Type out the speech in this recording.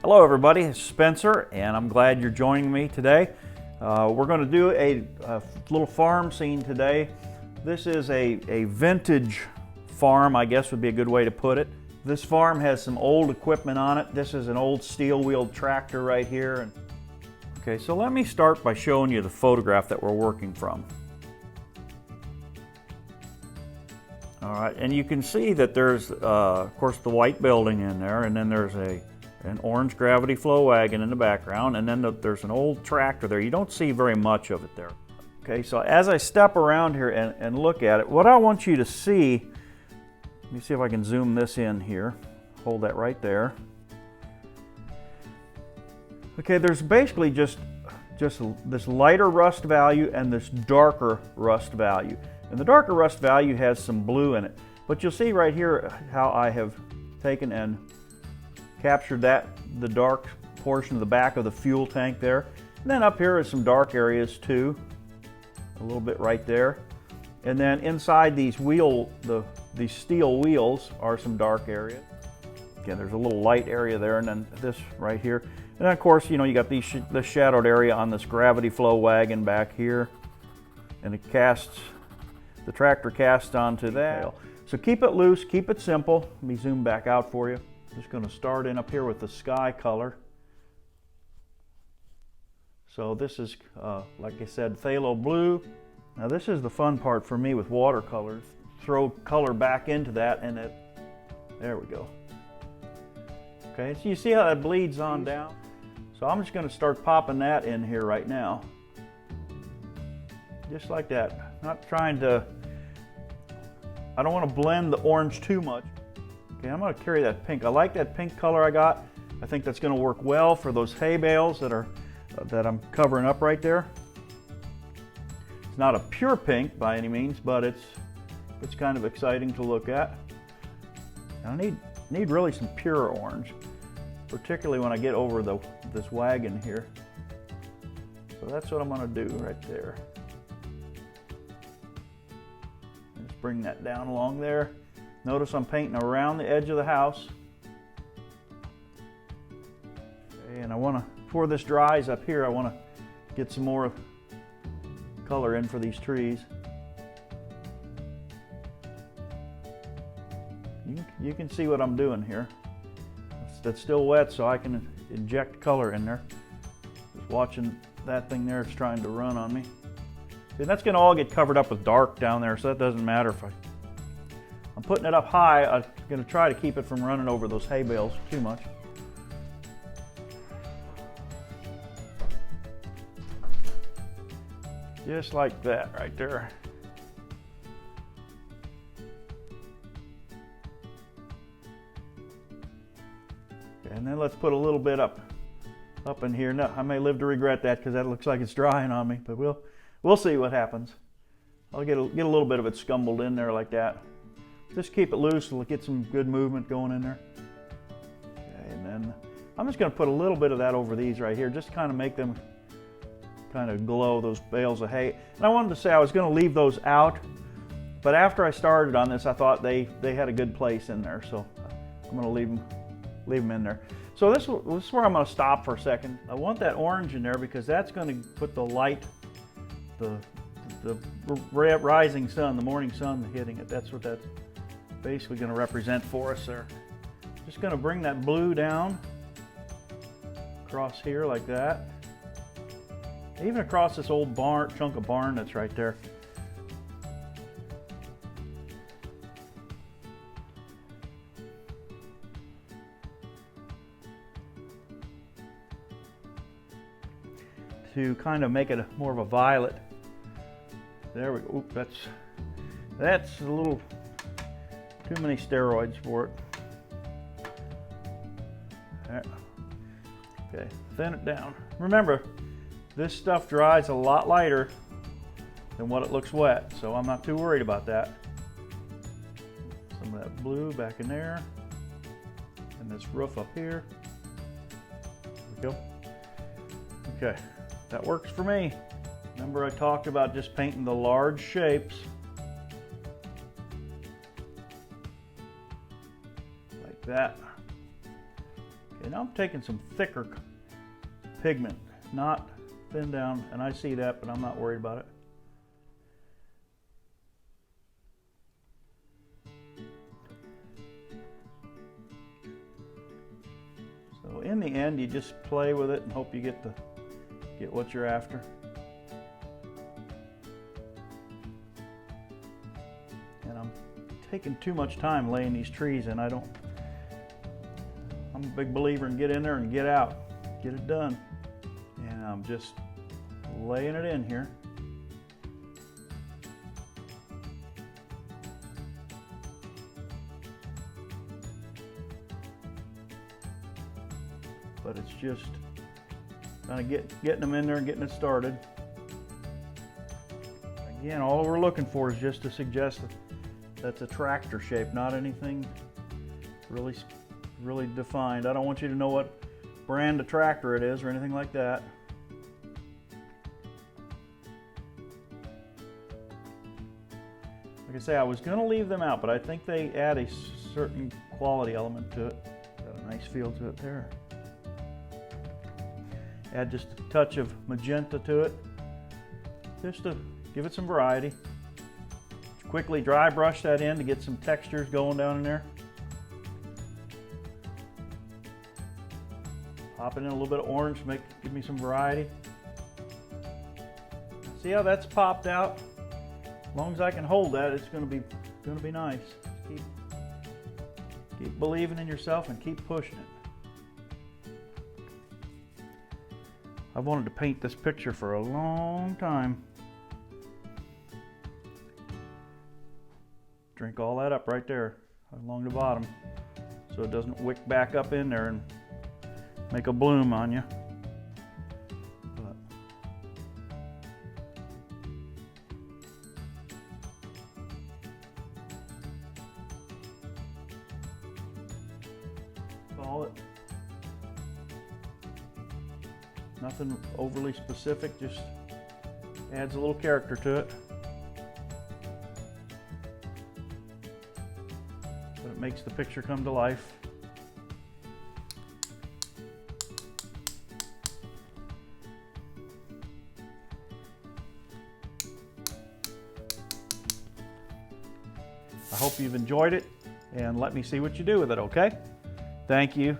Hello everybody, it's Spencer and I'm glad you're joining me today. We're going to do a little farm scene today. This is a vintage farm, I guess would be a good way to put it. This farm has some old equipment on it. This is an old steel-wheeled tractor right here. Okay, so let me start by showing you the photograph that we're working from. All right, and you can see that there's, of course, the white building in there, and then there's an orange gravity flow wagon in the background, and then there's an old tractor there. You don't see very much of it there. Okay, so as I step around here and look at it, what I want you to see, let me see if I can zoom this in here. Hold that right there. Okay, there's basically just this lighter rust value and this darker rust value. And the darker rust value has some blue in it. But you'll see right here how I have taken and captured the dark portion of the back of the fuel tank there. And then up here is some dark areas too, a little bit right there. And then inside these these steel wheels are some dark areas. Again, there's a little light area there, and then this right here. And then of course, you know, you got the shadowed area on this gravity flow wagon back here, and the tractor casts onto that. So keep it loose, keep it simple. Let me zoom back out for you. Just going to start in up here with the sky color. So this is, like I said, phthalo blue. Now this is the fun part for me with watercolors. Throw color back into that and there we go. Okay, so you see how that bleeds on down? So I'm just going to start popping that in here right now. Just like that. Not trying to, I don't want to blend the orange too much. Okay, I'm going to carry that pink. I like that pink color I got. I think that's going to work well for those hay bales that I'm covering up right there. It's not a pure pink by any means, but it's kind of exciting to look at. I need really some pure orange, particularly when I get over this wagon here. So that's what I'm going to do right there. Just bring that down along there. Notice I'm painting around the edge of the house. Okay, and I want to, before this dries up here, I want to get some more color in for these trees. You can see what I'm doing here. That's still wet, so I can inject color in there. Just watching that thing there, it's trying to run on me. See, that's going to all get covered up with dark down there, so that doesn't matter if I'm putting it up high. I'm going to try to keep it from running over those hay bales too much. Just like that right there. Okay, and then let's put a little bit up in here. No, I may live to regret that because that looks like it's drying on me, but we'll see what happens. I'll get a little bit of it scumbled in there like that. Just keep it loose, we'll get some good movement going in there. Okay, and then I'm just going to put a little bit of that over these right here, just to kind of make them kind of glow, those bales of hay. And I wanted to say I was going to leave those out, but after I started on this, I thought they had a good place in there, so I'm going to leave them in there. So this is where I'm going to stop for a second. I want that orange in there because that's going to put the light, the rising sun, the morning sun hitting it. That's what that's basically going to represent for us there. Just going to bring that blue down across here like that. Even across this old chunk of barn that's right there. To kind of make it more of a violet. There we go. Oop, that's a little too many steroids for it. There. Okay, thin it down. Remember, this stuff dries a lot lighter than what it looks wet, so I'm not too worried about that. Some of that blue back in there, and this roof up here. There we go. Okay, that works for me. Remember I talked about just painting the large shapes. Like that. now I'm taking some thicker pigment, not thin down, and I see that, but I'm not worried about it. So in the end, you just play with it and hope you get what you're after. And I'm taking too much time laying these trees, and I'm a big believer in get in there and get out, get it done. And I'm just laying it in here. But it's just kind of getting them in there and getting it started. Again, all we're looking for is just to suggest that that's a tractor shape, not anything really defined. I don't want you to know what brand of tractor it is or anything like that. Like I say, I was going to leave them out, but I think they add a certain quality element to it. Got a nice feel to it there. Add just a touch of magenta to it, just to give it some variety. Quickly dry brush that in to get some textures going down in there. Pop in a little bit of orange, give me some variety. See how that's popped out? As long as I can hold that, it's going to be nice. Keep believing in yourself and keep pushing it. I've wanted to paint this picture for a long time. Drink all that up right there along the bottom so it doesn't wick back up in there and make a bloom on you. Call it. Nothing overly specific, just adds a little character to it. But it makes the picture come to life. I hope you've enjoyed it, and let me see what you do with it, okay? Thank you.